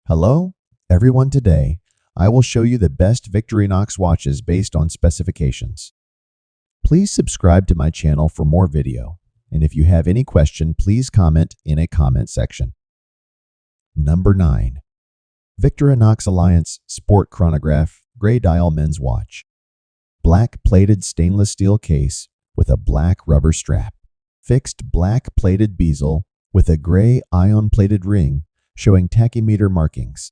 Hello, everyone. Today, I will show you the best Victorinox watches based on specifications. Please subscribe to my channel for more video, and if you have any question, please comment in a comment section. Number 9. Victorinox Alliance Sport Chronograph Gray Dial Men's Watch. Black plated stainless steel case with a black rubber strap. Fixed black plated bezel with a gray ion plated ring showing tachymeter markings.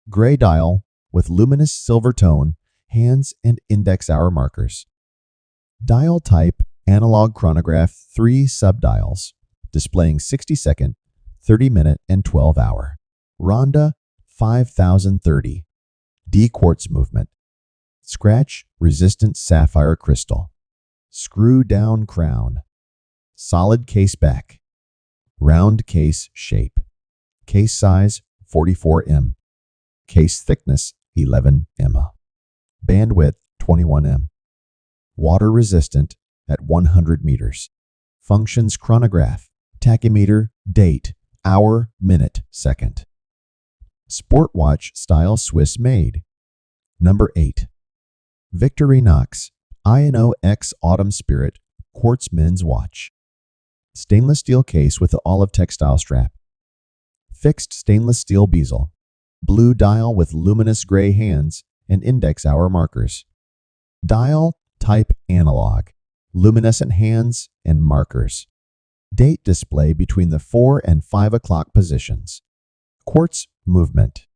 Gray dial with luminous silver tone, hands and index hour markers. Dial type analog chronograph, 3 subdials, displaying 60-second, 30-minute, and 12-hour. Ronda 5030. D quartz movement. Scratch resistant sapphire crystal. Screw down crown. Solid case back. Round case shape. Case size 44 m. Case thickness 11 m. Bandwidth 21 m. Water resistant at 100 meters. Functions chronograph, tachymeter, date, hour, minute, second. Sport watch style Swiss made. Number 8. Victorinox I.N.O.X Autumn Spirit Quartz Men's Watch. Stainless steel case with the olive textile strap. Fixed stainless steel bezel. Blue dial with luminous gray hands and index hour markers. Dial type analog. Luminescent hands and markers. Date display between the 4 and 5 o'clock positions. Quartz movement.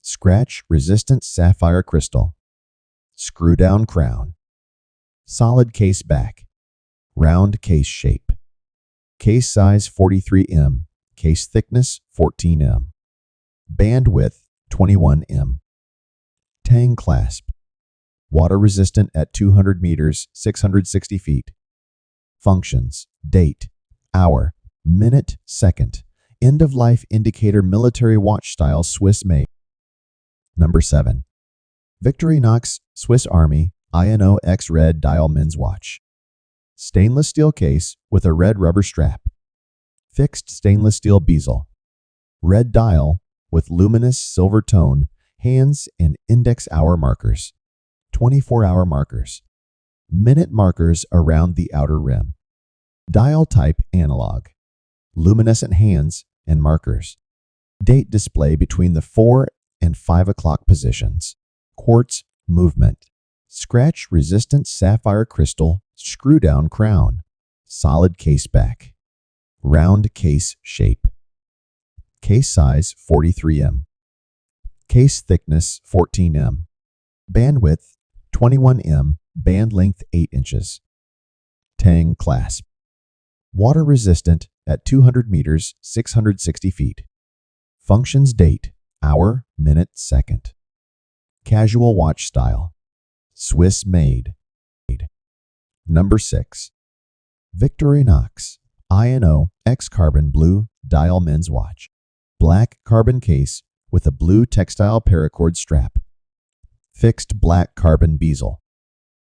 Scratch resistant sapphire crystal. Screw down crown. Solid case back. Round case shape. Case size 43 m. Case thickness 14 m. Bandwidth 21 m. Tang clasp. Water resistant at 200 meters, 660 feet. Functions: date, hour, minute, second. End of life indicator military watch style Swiss made. Number 7. Victorinox Swiss Army I.N.O.X Red Dial Men's Watch. Stainless steel case with a red rubber strap. Fixed stainless steel bezel. Red dial with luminous silver tone, hands and index hour markers. 24-hour markers. Minute markers around the outer rim. Dial type analog. Luminescent hands and markers. Date display between the 4 and 5 o'clock positions. Quartz movement. Scratch resistant sapphire crystal, screw down crown. Solid case back. Round case shape. Case size 43 m. Case thickness 14 m. Bandwidth 21 m. Band length 8 inches. Tang clasp. Water resistant at 200 meters, 660 feet. Functions: date, hour, minute, second. Casual watch style. Swiss made. Number 6. Victorinox I.N.O.X Carbon Blue Dial Men's Watch. Black carbon case with a blue textile paracord strap. Fixed black carbon bezel.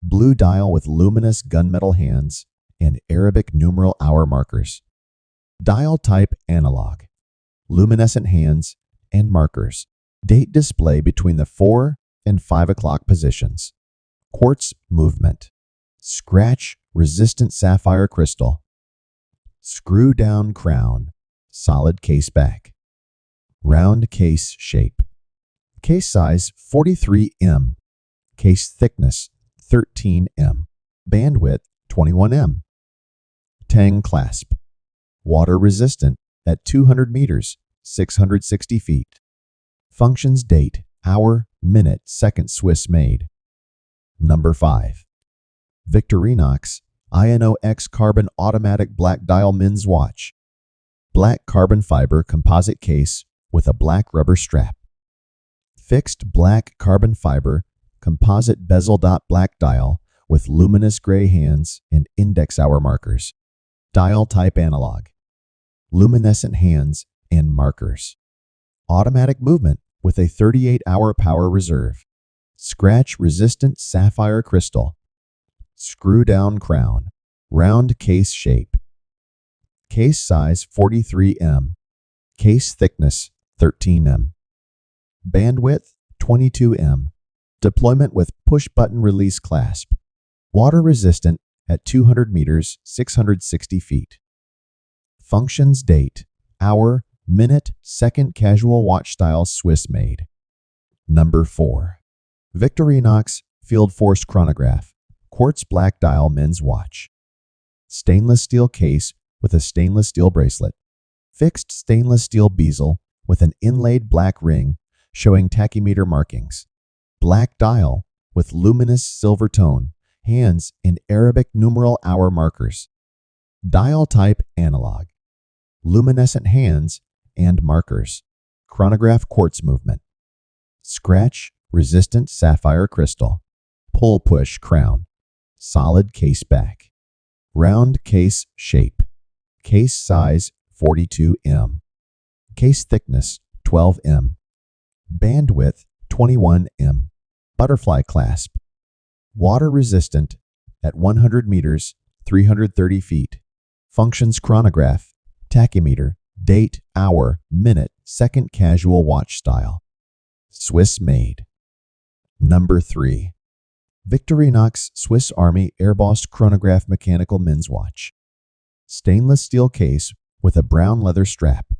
Blue dial with luminous gunmetal hands and Arabic numeral hour markers. Dial type analog. Luminescent hands and markers. Date display between the 4 and 5 o'clock positions. Quartz movement. Scratch resistant sapphire crystal. Screw down crown. Solid case back. Round case shape. Case size 43 m. Case thickness 13 m. Bandwidth 21 m. Tang clasp. Water resistant at 200 meters, 660 feet. Functions: date, hour, minute, second. Swiss made. Number 5. Victorinox I.N.O.X Carbon Automatic Black Dial Men's Watch. Black carbon fiber composite case with a black rubber strap. Fixed black carbon fiber composite bezel. Black dial with luminous gray hands and index hour markers. Dial type analog. Luminescent hands and markers. Automatic movement with a 38-hour power reserve. Scratch resistant sapphire crystal. Screw down crown. Round case shape. Case size 43 m. Case thickness 13 m. Bandwidth 22 m. Deployment with push-button release clasp. Water resistant at 200 meters, 660 feet. Functions: date, hour, minute, second, casual watch style, Swiss made. Number 4. Victorinox FieldForce Chronograph, Quartz black dial men's watch. Stainless steel case with a stainless steel bracelet. Fixed stainless steel bezel with an inlaid black ring showing tachymeter markings. Black dial with luminous silver tone, hands in Arabic numeral hour markers. Dial type analog. Luminescent hands and markers. Chronograph quartz movement. Scratch resistant sapphire crystal. Pull push crown. Solid case back. Round case shape. Case size 42 m. Case thickness 12 m. Bandwidth 21 m. Butterfly clasp. Water resistant at 100 meters, 330 feet. Functions: chronograph, tachymeter, date, hour, minute, second, casual watch style. Swiss made. Number 3. Victorinox Swiss Army AirBoss Chronograph mechanical men's watch. Stainless steel case with a brown leather strap.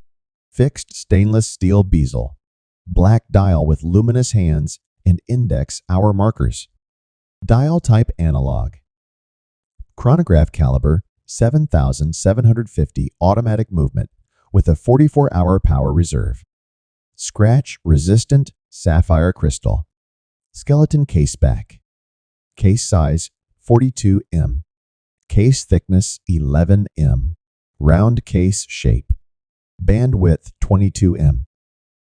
Fixed stainless steel bezel. Black dial with luminous hands and index hour markers. Dial type analog. Chronograph caliber 7,750 automatic movement with a 44-hour power reserve. Scratch resistant sapphire crystal. Skeleton case back. Case size 42 m. Case thickness 11 m. Round case shape. Bandwidth 22 m.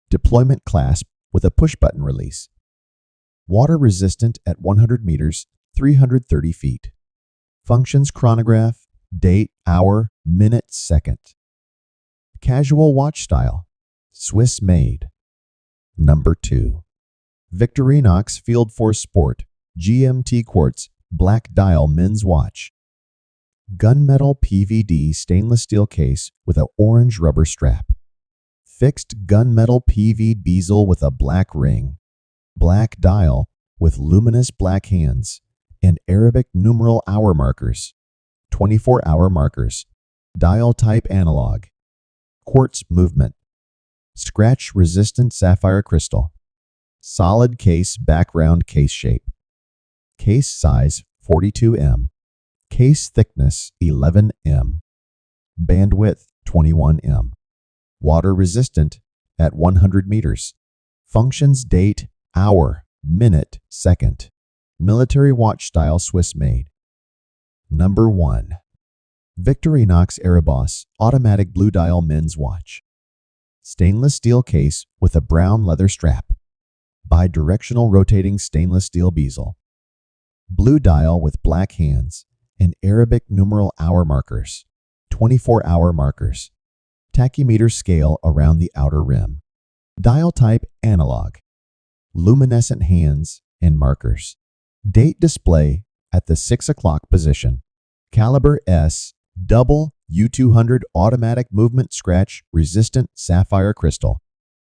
Deployment clasp with a push-button release. Water resistant at 100 meters, 330 feet. Functions: chronograph, date, hour, minute, second. Casual watch style. Swiss made. Number 2. Victorinox FieldForce Sport GMT Quartz black dial men's watch. Gunmetal PVD stainless steel case with an orange rubber strap. Fixed gunmetal PV bezel with a black ring. Black dial with luminous black hands and Arabic numeral hour markers. 24-hour markers. Dial type analog. Quartz movement. Scratch resistant sapphire crystal. Solid case background case shape. Case size 42 m. Case thickness 11 m. Bandwidth 21 m. Water resistant at 100 meters. Functions: date, hour, minute, second. Military watch style, Swiss made. Number 1. Victorinox AirBoss automatic blue dial men's watch. Stainless steel case with a brown leather strap. Bidirectional rotating stainless steel bezel. Blue dial with black hands and Arabic numeral hour markers. 24-hour markers. Tachymeter scale around the outer rim. Dial type analog. Luminescent hands and markers. Date display at the 6 o'clock position. Caliber S, double U200 automatic movement scratch resistant sapphire crystal.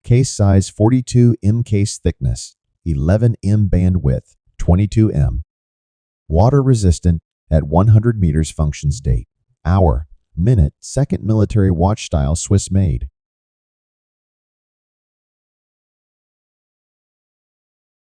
Case size 42 m. Case thickness 11 m. Bandwidth 22 m. Water resistant at 100 meters. Functions: date, hour, minute, second. Military watch style, Swiss made.